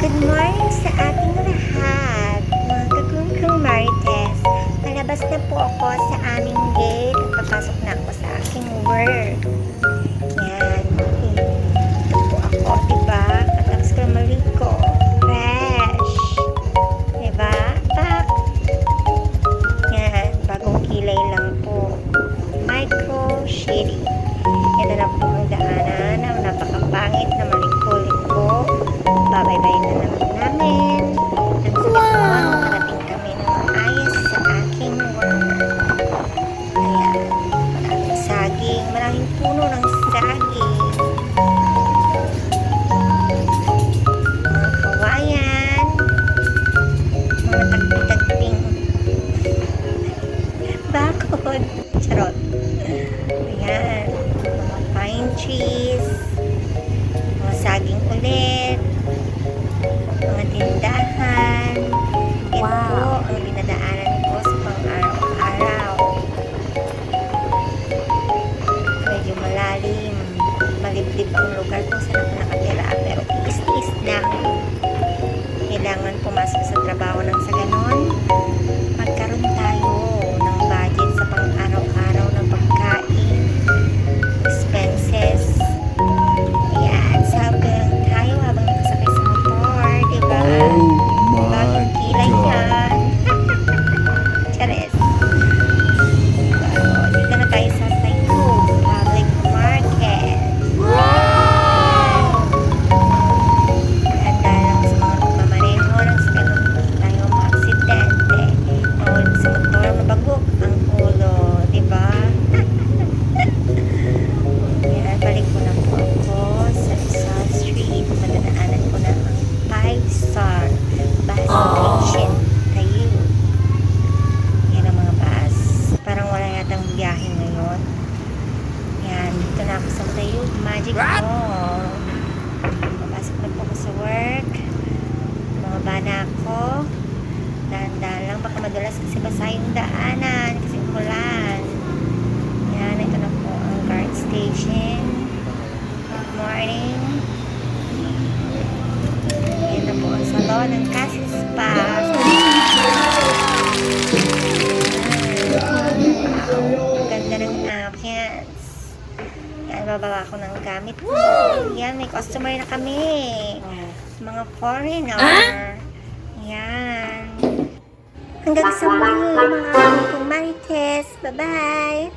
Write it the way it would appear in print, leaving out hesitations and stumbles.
Good morning sa ating lahat, mga kagungkong Marites. Palabas na po ako sa aming gate at papasok na ako sa aking work. Yan. Ito po ako, diba? Katapos ko maligo. Fresh. Diba? Pak. Yan. Bagong kilay lang po. Micro Shady. Ito na po ang daanan. Ang napakapangit na maliko-liko. Babay-bye na naman namin. Ang sakit naman, makarating kami ng maayos sa aking work. Ayan, maraming saging, maraming puno ng saging. Mga kawayan, mga tagping bakod. Charot. Ayan, mga pine trees, mga saging ulit, mga tindahan. Ito po ang dinadaanan ko sa pang-araw-araw. Medyo malalim, maliblib ang lugar kung saan ako nakatira, pero tiis-tiis lang. Kailangan pumasok sa trabaho nang sa ganon magkaroon tayo ng budget sa pang-araw-araw ng pagkain, expenses. Ayan, sabi lang tayo habang nakasakay sa motor, diba? Bagong kilay yan. Chares. So, dito na tayo sa Tayug Public Market. Handa lang sa mga pagmamaneho nang sa ganun tayo maaksidente. Mahulog sa motor, mabagok ang ulo, diba? Yan, balik ko na po ako sa Rizal Street. Madadaanan ko na ang 5-star bus station, Tayug. Yan ang mga bus. Parang wala yatang biyahe ngayon. Yan, dito na ako sa Tayug Magic Mall. Papasok na po ako sa work. Mga bana ko. Dahan-dahan lang, baka madulas kasi basa yung daanan kasi umulan. Yan, ito na po ang guard station. Good morning. Yan na po ang salon ng Cassis Spa. Wow, ganda ng ambience. Yan, bababa ko ng gamit ko. Yan, may customer na kami. Mga foreigner. Yan. Hanggang sa muli, mga kong Marites. Bye-bye.